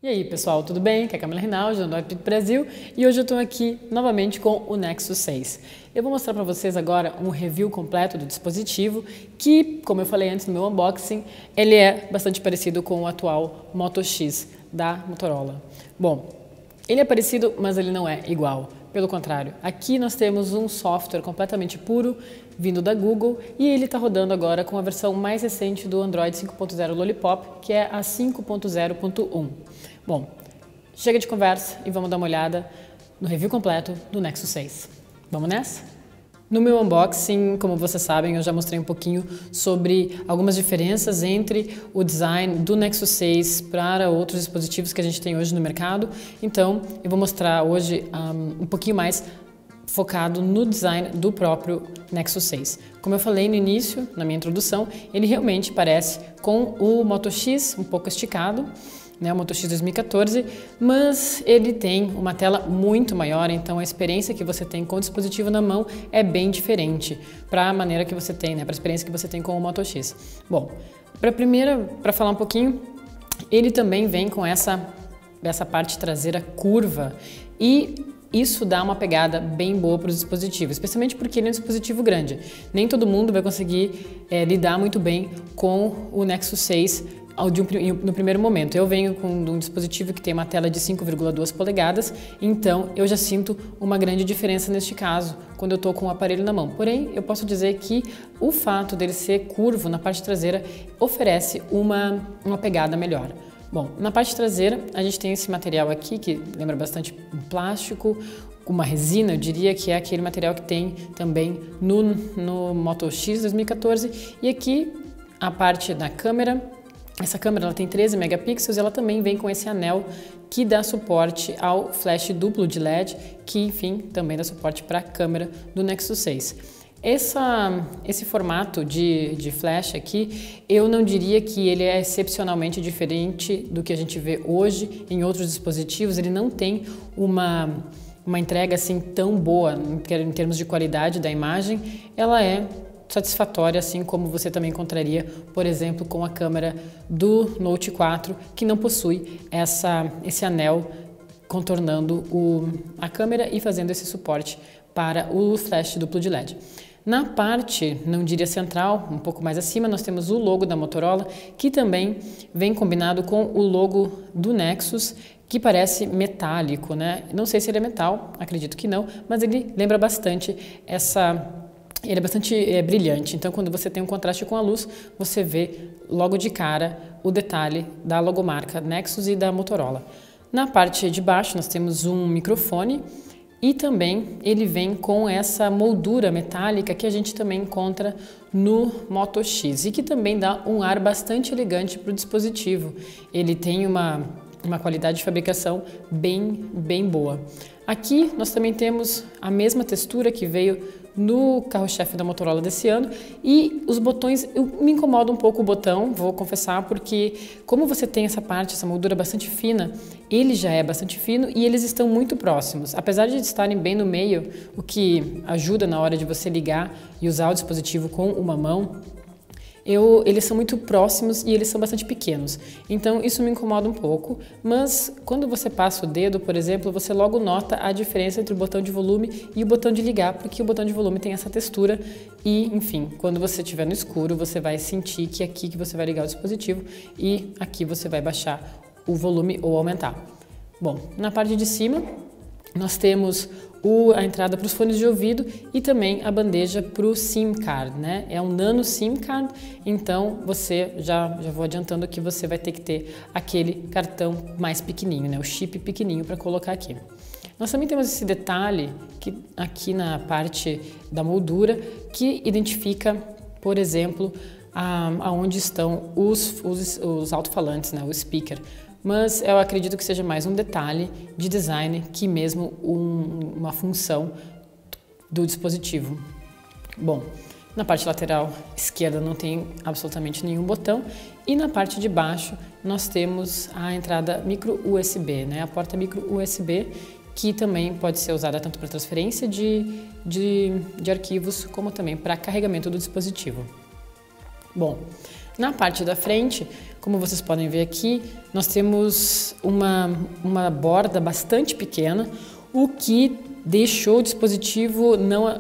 E aí pessoal, tudo bem? Aqui é a Camila Rinaldi, do Android Brasil, e hoje eu estou aqui novamente com o Nexus 6. Eu vou mostrar para vocês agora um review completo do dispositivo que, como eu falei antes no meu unboxing, ele é bastante parecido com o atual Moto X da Motorola. Bom, ele é parecido, mas ele não é igual. Pelo contrário, aqui nós temos um software completamente puro, vindo da Google, e ele está rodando agora com a versão mais recente do Android 5.0 Lollipop, que é a 5.0.1. Bom, chega de conversa e vamos dar uma olhada no review completo do Nexus 6. Vamos nessa? No meu unboxing, como vocês sabem, eu já mostrei um pouquinho sobre algumas diferenças entre o design do Nexus 6 para outros dispositivos que a gente tem hoje no mercado. Então, eu vou mostrar hoje um pouquinho mais focado no design do próprio Nexus 6. Como eu falei no início, na minha introdução, ele realmente parece com o Moto X um pouco esticado, o Moto X 2014, mas ele tem uma tela muito maior, então a experiência que você tem com o dispositivo na mão é bem diferente para a maneira que você tem, para a experiência que você tem com o Moto X. Bom, para falar um pouquinho, ele também vem com essa parte traseira curva e isso dá uma pegada bem boa para o dispositivo, especialmente porque ele é um dispositivo grande. Nem todo mundo vai conseguir lidar muito bem com o Nexus 6 no primeiro momento. Eu venho com um dispositivo que tem uma tela de 5,2 polegadas, então eu já sinto uma grande diferença neste caso, quando eu estou com o aparelho na mão. Porém, eu posso dizer que o fato dele ser curvo na parte traseira oferece uma pegada melhor. Bom, na parte traseira a gente tem esse material aqui que lembra bastante um plástico, uma resina, eu diria que é aquele material que tem também no Moto X 2014. E aqui a parte da câmera. Essa câmera ela tem 13 megapixels e ela também vem com esse anel que dá suporte ao flash duplo de LED, que enfim também dá suporte para a câmera do Nexus 6. Esse formato de flash aqui, eu não diria que ele é excepcionalmente diferente do que a gente vê hoje em outros dispositivos. Ele não tem uma entrega assim tão boa em termos de qualidade da imagem. Ela é satisfatória, assim como você também encontraria, por exemplo, com a câmera do Note 4, que não possui esse anel contornando a câmera e fazendo esse suporte para o flash duplo de LED. Na parte, não diria central, um pouco mais acima, nós temos o logo da Motorola, que também vem combinado com o logo do Nexus, que parece metálico, né? Não sei se ele é metal, acredito que não, mas ele lembra bastante ele é bastante brilhante, então quando você tem um contraste com a luz, você vê logo de cara o detalhe da logomarca Nexus e da Motorola. Na parte de baixo nós temos um microfone e também ele vem com essa moldura metálica que a gente também encontra no Moto X e que também dá um ar bastante elegante para o dispositivo. Ele tem uma qualidade de fabricação bem boa. Aqui nós também temos a mesma textura que veio no carro-chefe da Motorola desse ano e os botões, me incomoda um pouco o botão, vou confessar, porque como você tem essa moldura bastante fina, ele já é bastante fino e eles estão muito próximos. Apesar de estarem bem no meio, o que ajuda na hora de você ligar e usar o dispositivo com uma mão, eles são muito próximos e eles são bastante pequenos, então isso me incomoda um pouco, mas quando você passa o dedo, por exemplo, você logo nota a diferença entre o botão de volume e o botão de ligar, porque o botão de volume tem essa textura e, enfim, quando você estiver no escuro, você vai sentir que é aqui que você vai ligar o dispositivo e aqui você vai baixar o volume ou aumentar. Bom, na parte de cima nós temos a entrada para os fones de ouvido e também a bandeja para o SIM card, né? É um nano SIM card, então você já vou adiantando que você vai ter que ter aquele cartão mais pequenininho, né? O chip pequenininho para colocar aqui. Nós também temos esse detalhe aqui na parte da moldura que identifica, por exemplo, aonde estão os alto-falantes, né? O speaker. Mas eu acredito que seja mais um detalhe de design que mesmo uma função do dispositivo. Bom, na parte lateral esquerda não tem absolutamente nenhum botão e na parte de baixo nós temos a entrada micro USB, né? A porta micro USB que também pode ser usada tanto para transferência de arquivos como também para carregamento do dispositivo. Bom, Na parte da frente, como vocês podem ver aqui, nós temos uma borda bastante pequena, o que deixou o dispositivo,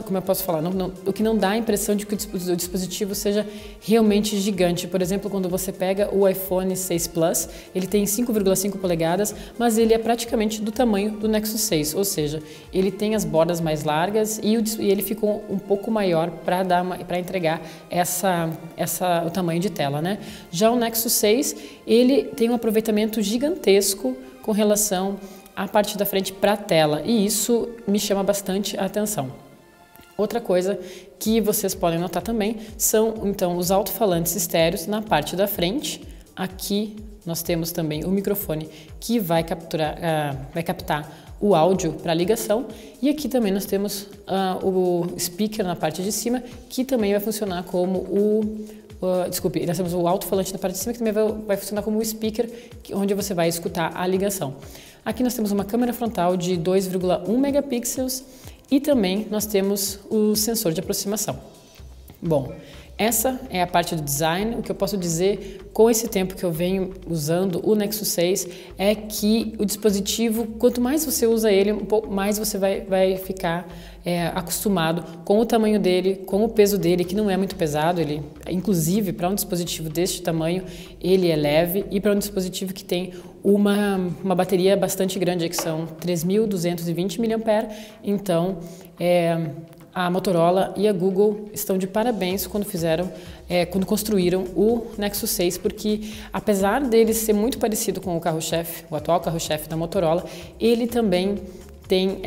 como eu posso falar, o que não dá a impressão de que o dispositivo seja realmente gigante. Por exemplo, quando você pega o iPhone 6 Plus, ele tem 5,5 polegadas, mas ele é praticamente do tamanho do Nexus 6, ou seja, ele tem as bordas mais largas e ele ficou um pouco maior para entregar o tamanho de tela, né? Já o Nexus 6, ele tem um aproveitamento gigantesco com relação a parte da frente para a tela, e isso me chama bastante a atenção. Outra coisa que vocês podem notar também são então os alto-falantes estéreos na parte da frente. Aqui nós temos também o microfone que vai captar o áudio para ligação, e aqui também nós temos o speaker na parte de cima, que também vai funcionar como nós temos o alto-falante na parte de cima, que também vai funcionar como o speaker, onde você vai escutar a ligação. Aqui nós temos uma câmera frontal de 2,1 megapixels e também nós temos o sensor de aproximação. Bom, essa é a parte do design. O que eu posso dizer com esse tempo que eu venho usando o Nexus 6 é que o dispositivo, quanto mais você usa ele, um pouco mais você vai ficar acostumado com o tamanho dele, com o peso dele, que não é muito pesado. Ele, inclusive, para um dispositivo deste tamanho, ele é leve, e para um dispositivo que tem uma bateria bastante grande, que são 3.220 mAh, então a Motorola e a Google estão de parabéns quando construíram o Nexus 6, porque apesar dele ser muito parecido com o carro-chefe, o atual carro-chefe da Motorola, ele também tem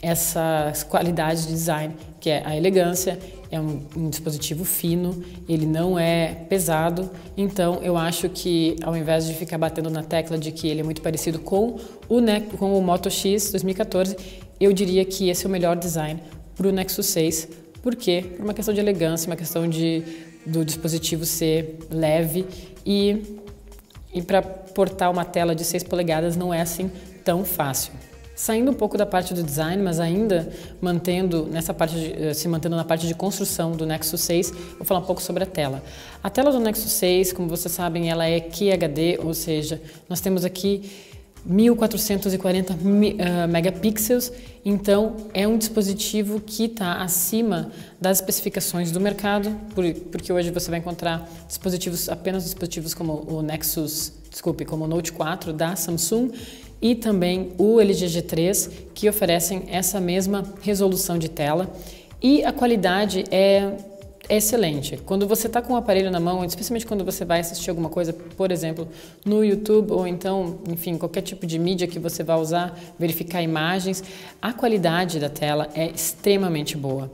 essas qualidades de design, que é a elegância, é um dispositivo fino, ele não é pesado, então eu acho que ao invés de ficar batendo na tecla de que ele é muito parecido com o Moto X 2014, eu diria que esse é o melhor design para o Nexus 6, porque por uma questão de elegância, uma questão do dispositivo ser leve e para portar uma tela de 6 polegadas não é assim tão fácil. Saindo um pouco da parte do design, mas ainda se mantendo na parte de construção do Nexus 6, vou falar um pouco sobre a tela. A tela do Nexus 6, como vocês sabem, ela é QHD, ou seja, nós temos aqui 1440 megapixels, então é um dispositivo que está acima das especificações do mercado, porque hoje você vai encontrar apenas dispositivos como como o Note 4 da Samsung e também o LG G3, que oferecem essa mesma resolução de tela, e a qualidade é excelente. Quando você está com o aparelho na mão, especialmente quando você vai assistir alguma coisa, por exemplo, no YouTube, ou então, enfim, qualquer tipo de mídia que você vai usar, verificar imagens, a qualidade da tela é extremamente boa.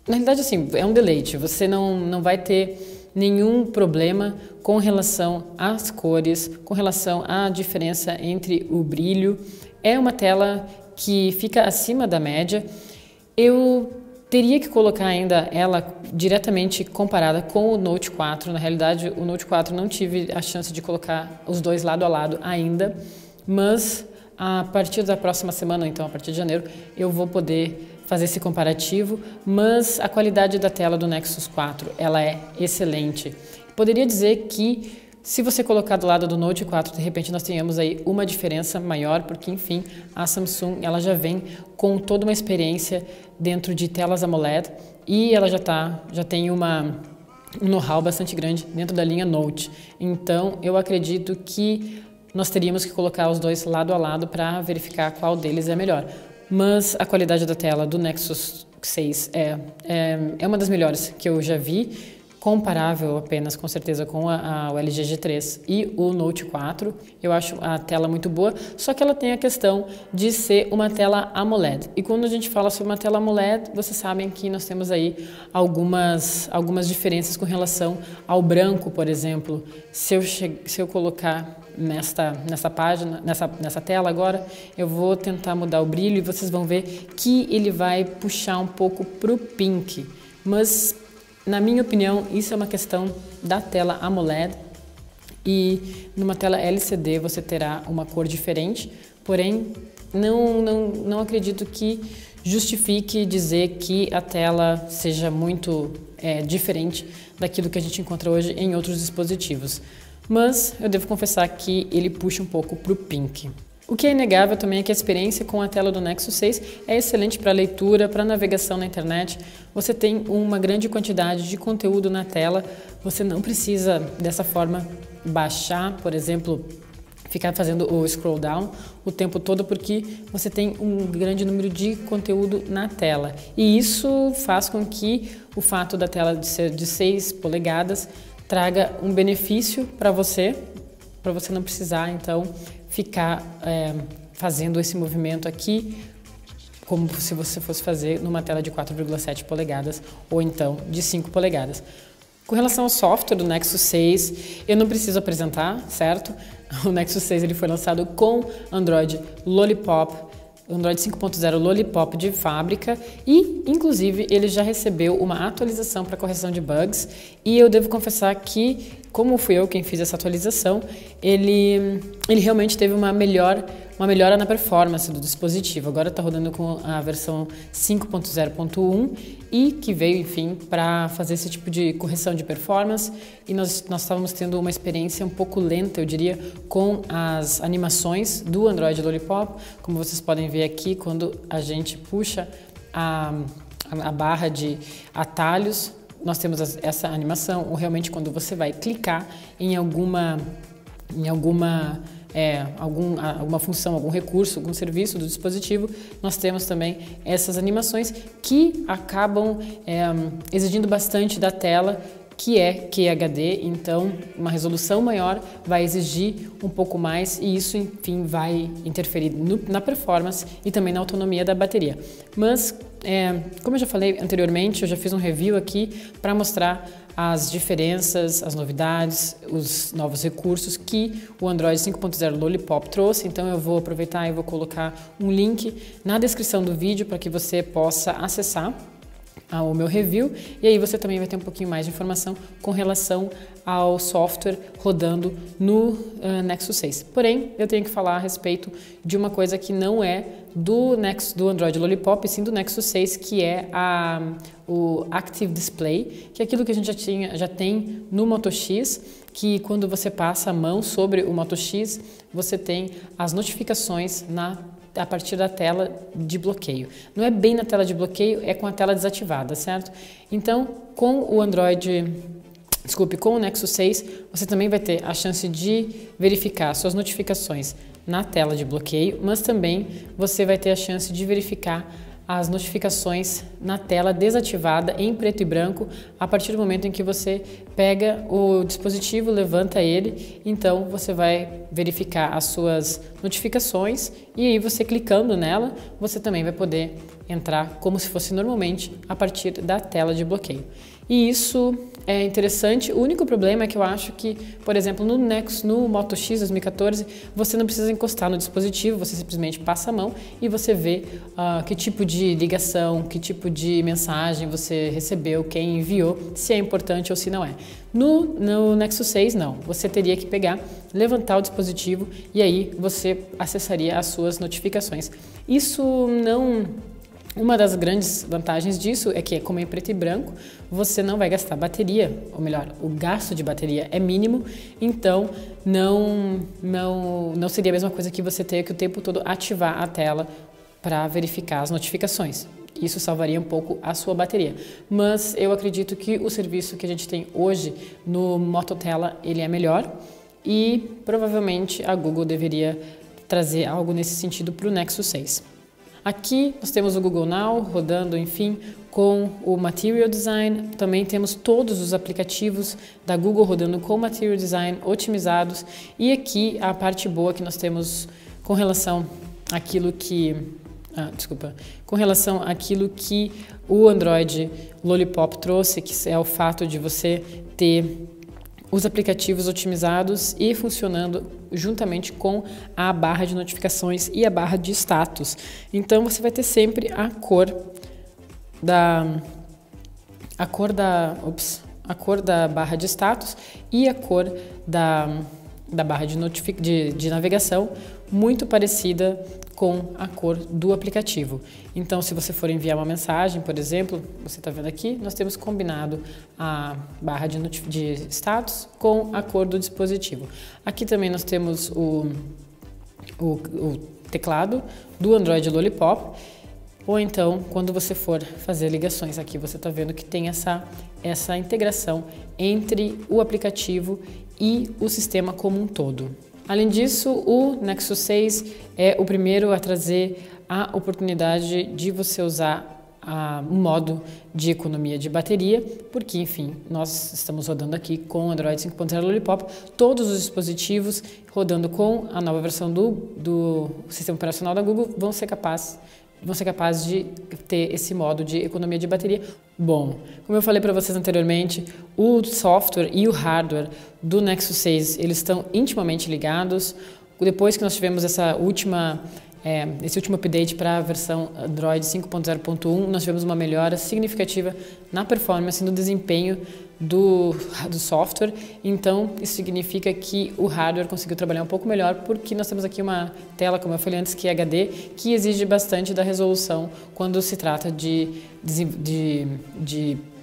Na realidade, assim, é um deleite. Você não vai ter nenhum problema com relação às cores, com relação à diferença entre o brilho. É uma tela que fica acima da média. Eu teria que colocar ainda ela diretamente comparada com o Note 4. Na realidade, o Note 4 não tive a chance de colocar os dois lado a lado ainda, mas a partir da próxima semana, então a partir de janeiro, eu vou poder fazer esse comparativo, mas a qualidade da tela do Nexus 4, ela é excelente. Poderia dizer que se você colocar do lado do Note 4, de repente nós tenhamos aí uma diferença maior, porque enfim, a Samsung ela já vem com toda uma experiência dentro de telas AMOLED e ela já tem um know-how bastante grande dentro da linha Note. Então, eu acredito que nós teríamos que colocar os dois lado a lado para verificar qual deles é melhor. Mas a qualidade da tela do Nexus 6 é uma das melhores que eu já vi, comparável apenas, com certeza, com o LG G3 e o Note 4. Eu acho a tela muito boa, só que ela tem a questão de ser uma tela AMOLED. E quando a gente fala sobre uma tela AMOLED, vocês sabem que nós temos aí algumas diferenças com relação ao branco, por exemplo. Se eu colocar nessa página, nessa tela agora, eu vou tentar mudar o brilho e vocês vão ver que ele vai puxar um pouco pro pink. Mas na minha opinião, isso é uma questão da tela AMOLED e numa tela LCD você terá uma cor diferente, porém não acredito que justifique dizer que a tela seja muito diferente daquilo que a gente encontra hoje em outros dispositivos. Mas eu devo confessar que ele puxa um pouco para o pink. O que é inegável também é que a experiência com a tela do Nexus 6 é excelente para leitura, para navegação na internet. Você tem uma grande quantidade de conteúdo na tela, você não precisa dessa forma baixar, por exemplo, ficar fazendo o scroll down o tempo todo, porque você tem um grande número de conteúdo na tela. E isso faz com que o fato da tela de ser de 6 polegadas traga um benefício para você não precisar, então, ficar fazendo esse movimento aqui, como se você fosse fazer numa tela de 4,7 polegadas ou então de 5 polegadas. Com relação ao software do Nexus 6, eu não preciso apresentar, certo? O Nexus 6 ele foi lançado com Android Lollipop, Android 5.0 Lollipop de fábrica e, inclusive, ele já recebeu uma atualização para correção de bugs e eu devo confessar que, como fui eu quem fiz essa atualização, ele realmente teve uma melhora na performance do dispositivo. Agora está rodando com a versão 5.0.1 e que veio, enfim, para fazer esse tipo de correção de performance e nós estávamos tendo uma experiência um pouco lenta, eu diria, com as animações do Android Lollipop, como vocês podem ver aqui, quando a gente puxa a barra de atalhos, nós temos essa animação, ou realmente quando você vai clicar em alguma função, algum recurso, algum serviço do dispositivo, nós temos também essas animações que acabam exigindo bastante da tela, que é QHD, então uma resolução maior vai exigir um pouco mais e isso, enfim, vai interferir na performance e também na autonomia da bateria. Mas, como eu já falei anteriormente, eu já fiz um review aqui para mostrar as diferenças, as novidades, os novos recursos que o Android 5.0 Lollipop trouxe. Então eu vou aproveitar e vou colocar um link na descrição do vídeo para que você possa acessar o meu review e aí você também vai ter um pouquinho mais de informação com relação ao software rodando no Nexus 6. Porém, eu tenho que falar a respeito de uma coisa que não é do Android Lollipop, e sim do Nexus 6, que é o Active Display, que é aquilo que a gente já tem no Moto X, que quando você passa a mão sobre o Moto X, você tem as notificações a partir da tela de bloqueio. Não é bem na tela de bloqueio, é com a tela desativada, certo? Então, com o Nexus 6, você também vai ter a chance de verificar suas notificações na tela de bloqueio, mas também você vai ter a chance de verificar as notificações na tela desativada em preto e branco a partir do momento em que você pega o dispositivo, levanta ele, então você vai verificar as suas notificações e aí você clicando nela, você também vai poder entrar como se fosse normalmente a partir da tela de bloqueio. E isso é interessante. O único problema é que eu acho que, por exemplo, no Moto X 2014, você não precisa encostar no dispositivo, você simplesmente passa a mão e você vê que tipo de ligação, que tipo de mensagem você recebeu, quem enviou, se é importante ou se não é. No Nexus 6, não. Você teria que levantar o dispositivo e aí você acessaria as suas notificações. Isso não... Uma das grandes vantagens disso é que, como é preto e branco, você não vai gastar bateria, ou melhor, o gasto de bateria é mínimo, então não seria a mesma coisa que você ter que o tempo todo ativar a tela para verificar as notificações. Isso salvaria um pouco a sua bateria. Mas eu acredito que o serviço que a gente tem hoje no Moto Tela, ele é melhor e provavelmente a Google deveria trazer algo nesse sentido para o Nexus 6. Aqui nós temos o Google Now rodando, enfim, com o Material Design. Também temos todos os aplicativos da Google rodando com o Material Design otimizados. E aqui a parte boa que nós temos com relação àquilo que o Android Lollipop trouxe, que é o fato de você ter os aplicativos otimizados e funcionando juntamente com a barra de notificações e a barra de status. Então você vai ter sempre a cor da barra de status e a cor da barra de navegação muito parecida com a cor do aplicativo. Então, se você for enviar uma mensagem, por exemplo, você está vendo aqui, nós temos combinado a barra de status com a cor do dispositivo. Aqui também nós temos o teclado do Android Lollipop, ou então, quando você for fazer ligações aqui, você está vendo que tem essa integração entre o aplicativo e o sistema como um todo. Além disso, o Nexus 6 é o primeiro a trazer a oportunidade de você usar um modo de economia de bateria, porque, enfim, nós estamos rodando aqui com o Android 5.0 Lollipop, todos os dispositivos rodando com a nova versão do sistema operacional da Google vão ser capazes de ter esse modo de economia de bateria. Bom, como eu falei para vocês anteriormente, o software e o hardware do Nexus 6 eles estão intimamente ligados. Depois que nós tivemos esse último update para a versão Android 5.0.1, nós tivemos uma melhora significativa na performance, no desempenho do software. Então, isso significa que o hardware conseguiu trabalhar um pouco melhor, porque nós temos aqui uma tela, como eu falei antes, que é HD, que exige bastante da resolução quando se trata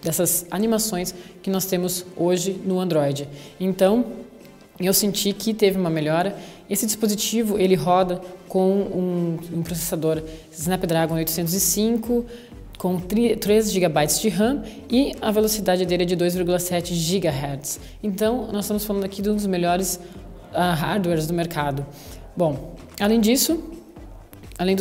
dessas animações que nós temos hoje no Android. Então, eu senti que teve uma melhora. Esse dispositivo ele roda com um processador Snapdragon 805 com 3 GB de RAM e a velocidade dele é de 2,7 GHz. Então, nós estamos falando aqui de um dos melhores hardwares do mercado. Bom, além disso, além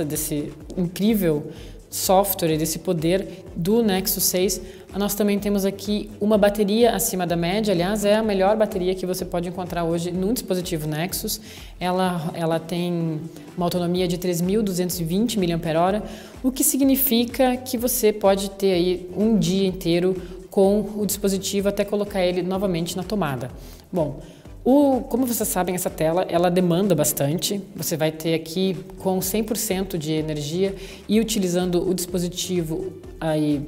desse incrível software e desse poder do Nexus 6, nós também temos aqui uma bateria acima da média. Aliás, é a melhor bateria que você pode encontrar hoje num dispositivo Nexus. Ela tem uma autonomia de 3.220 mAh, o que significa que você pode ter aí um dia inteiro com o dispositivo até colocar ele novamente na tomada. Bom, como vocês sabem, essa tela ela demanda bastante. Você vai ter aqui com 100% de energia e utilizando o dispositivo aí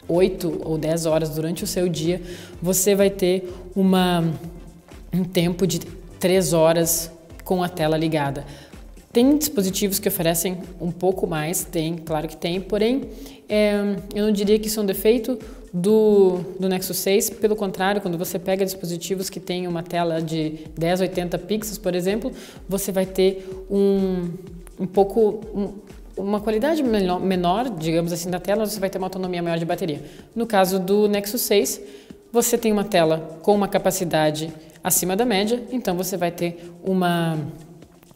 8 ou 10 horas durante o seu dia, você vai ter um tempo de 3 horas com a tela ligada. Tem dispositivos que oferecem um pouco mais, claro que tem, porém eu não diria que isso é um defeito do Nexus 6, pelo contrário, quando você pega dispositivos que têm uma tela de 1080 pixels, por exemplo, você vai ter uma qualidade menor, digamos assim, da tela, você vai ter uma autonomia maior de bateria. No caso do Nexus 6, você tem uma tela com uma capacidade acima da média, então você vai ter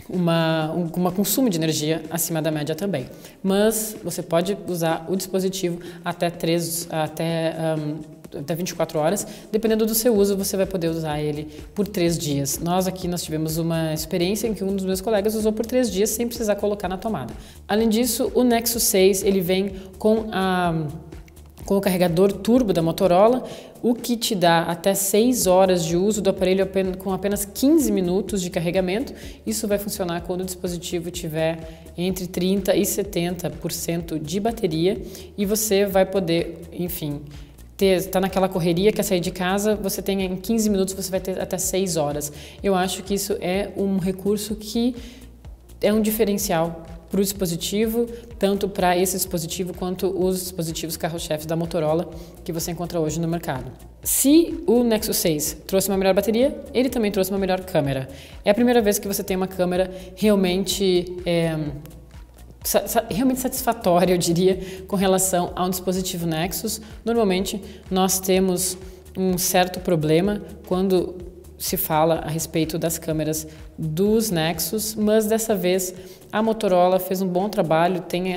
um consumo de energia acima da média também. Mas você pode usar o dispositivo até 24 horas, dependendo do seu uso, você vai poder usar ele por 3 dias. Nós tivemos uma experiência em que um dos meus colegas usou por 3 dias sem precisar colocar na tomada. Além disso, o Nexus 6 ele vem com o carregador turbo da Motorola, o que te dá até 6 horas de uso do aparelho com apenas 15 minutos de carregamento. Isso vai funcionar quando o dispositivo tiver entre 30% e 70% de bateria e você vai poder, enfim, está naquela correria, quer sair de casa, você tem em 15 minutos, você vai ter até 6 horas. Eu acho que isso é um recurso que é um diferencial para o dispositivo, tanto para esse dispositivo quanto os dispositivos carro-chefes da Motorola que você encontra hoje no mercado. Se o Nexus 6 trouxe uma melhor bateria, ele também trouxe uma melhor câmera. É a primeira vez que você tem uma câmera realmente satisfatória, eu diria, com relação a um dispositivo Nexus. Normalmente, nós temos um certo problema quando se fala a respeito das câmeras dos Nexus, mas dessa vez a Motorola fez um bom trabalho, tem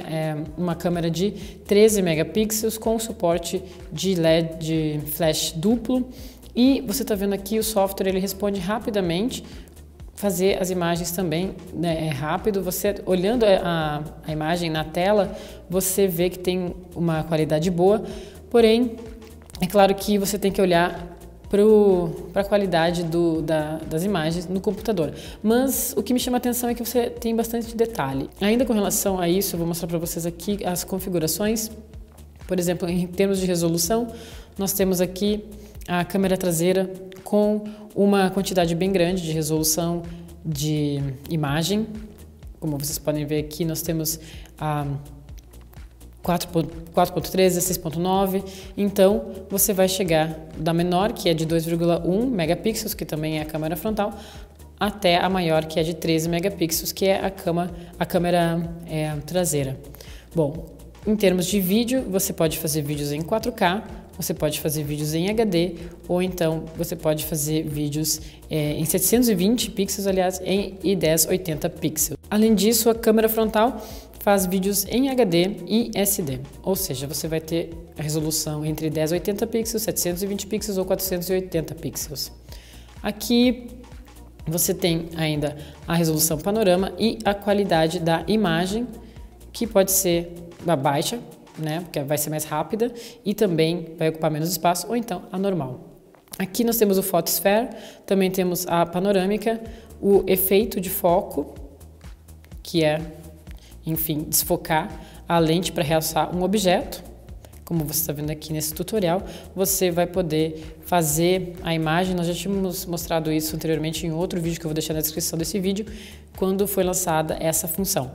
uma câmera de 13 megapixels com suporte de LED de flash duplo e você está vendo aqui o software, ele responde rapidamente. Fazer as imagens também é rápido, você olhando a imagem na tela, você vê que tem uma qualidade boa, porém, é claro que você tem que olhar para a qualidade das imagens no computador. Mas o que me chama a atenção é que você tem bastante detalhe. Ainda com relação a isso, eu vou mostrar para vocês aqui as configurações. Por exemplo, em termos de resolução, nós temos aqui a câmera traseira com uma quantidade bem grande de resolução de imagem. Como vocês podem ver aqui, nós temos a 4.3 a 6.9, então você vai chegar da menor, que é de 2,1 megapixels, que também é a câmera frontal, até a maior, que é de 13 megapixels, que é a câmera traseira. Bom, em termos de vídeo, você pode fazer vídeos em 4K, você pode fazer vídeos em HD, ou então você pode fazer vídeos em 720 pixels, aliás, e 1080 pixels. Além disso, a câmera frontal faz vídeos em HD e SD, ou seja, você vai ter a resolução entre 1080 pixels, 720 pixels ou 480 pixels. Aqui você tem ainda a resolução panorama e a qualidade da imagem, que pode ser baixa, né, porque vai ser mais rápida e também vai ocupar menos espaço, ou então a normal. Aqui nós temos o Photosphere, também temos a panorâmica, o efeito de foco, que é, enfim, desfocar a lente para realçar um objeto. Como você está vendo aqui nesse tutorial, você vai poder fazer a imagem. Nós já tínhamos mostrado isso anteriormente em outro vídeo que eu vou deixar na descrição desse vídeo, quando foi lançada essa função.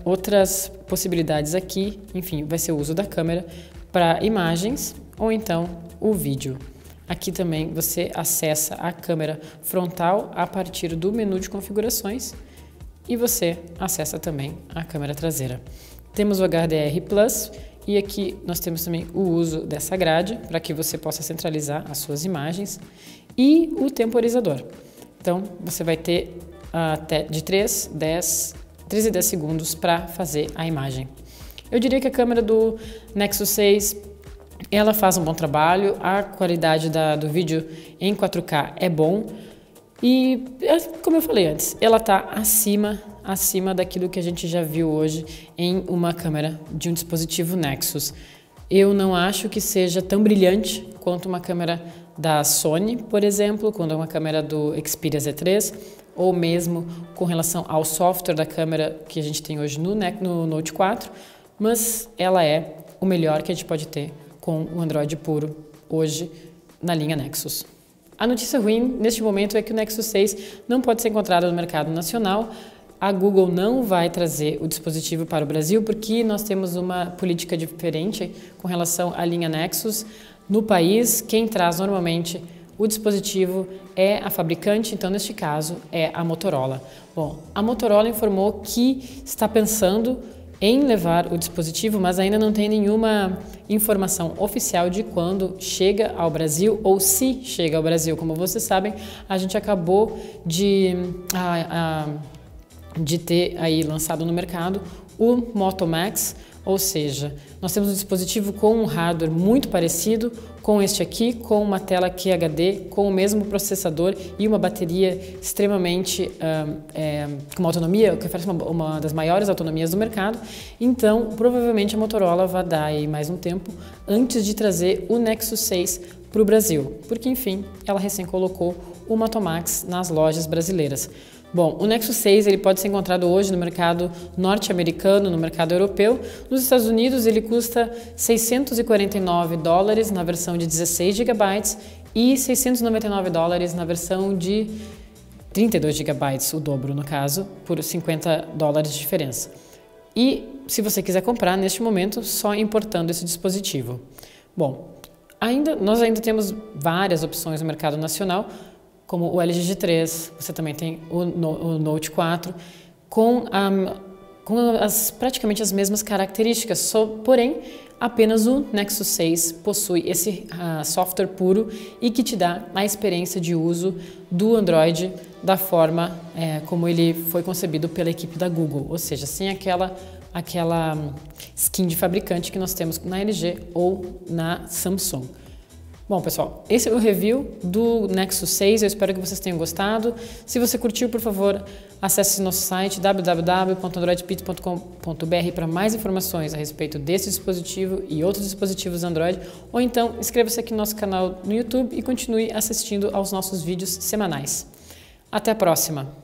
Outras possibilidades aqui, enfim, vai ser o uso da câmera para imagens ou então o vídeo. Aqui também você acessa a câmera frontal a partir do menu de configurações e você acessa também a câmera traseira. Temos o HDR Plus e aqui nós temos também o uso dessa grade para que você possa centralizar as suas imagens e o temporizador. Então você vai ter até de 3 e 10 segundos para fazer a imagem. Eu diria que a câmera do Nexus 6 ela faz um bom trabalho, a qualidade do vídeo em 4K é bom e, como eu falei antes, ela está acima daquilo que a gente já viu hoje em uma câmera de um dispositivo Nexus. Eu não acho que seja tão brilhante quanto uma câmera da Sony, por exemplo, quando é uma câmera do Xperia Z3, ou mesmo com relação ao software da câmera que a gente tem hoje no Note 4, mas ela é o melhor que a gente pode ter com o Android puro hoje na linha Nexus. A notícia ruim neste momento é que o Nexus 6 não pode ser encontrado no mercado nacional. A Google não vai trazer o dispositivo para o Brasil porque nós temos uma política diferente com relação à linha Nexus. No país, quem traz normalmente o dispositivo é a fabricante, então neste caso é a Motorola. Bom, a Motorola informou que está pensando em levar o dispositivo, mas ainda não tem nenhuma informação oficial de quando chega ao Brasil ou se chega ao Brasil. Como vocês sabem, a gente acabou de ter aí lançado no mercado o Moto Max, ou seja, nós temos um dispositivo com um hardware muito parecido com este aqui, com uma tela QHD, com o mesmo processador e uma bateria extremamente com uma autonomia, que oferece uma das maiores autonomias do mercado. Então, provavelmente a Motorola vai dar aí mais um tempo antes de trazer o Nexus 6 para o Brasil, porque enfim, ela recém colocou o Moto Max nas lojas brasileiras. Bom, o Nexus 6 ele pode ser encontrado hoje no mercado norte-americano, no mercado europeu. Nos Estados Unidos ele custa $649 na versão de 16 GB e $699 na versão de 32 GB, o dobro no caso, por $50 de diferença. E se você quiser comprar neste momento, só importando esse dispositivo. Bom, nós ainda temos várias opções no mercado nacional, como o LG G3, você também tem o Note 4, com praticamente as mesmas características, porém apenas o Nexus 6 possui esse software puro e que te dá a experiência de uso do Android da forma como ele foi concebido pela equipe da Google, ou seja, sem aquela skin de fabricante que nós temos na LG ou na Samsung. Bom, pessoal, esse é o review do Nexus 6, eu espero que vocês tenham gostado. Se você curtiu, por favor, acesse nosso site www.androidpit.com.br para mais informações a respeito desse dispositivo e outros dispositivos Android, ou então inscreva-se aqui no nosso canal no YouTube e continue assistindo aos nossos vídeos semanais. Até a próxima!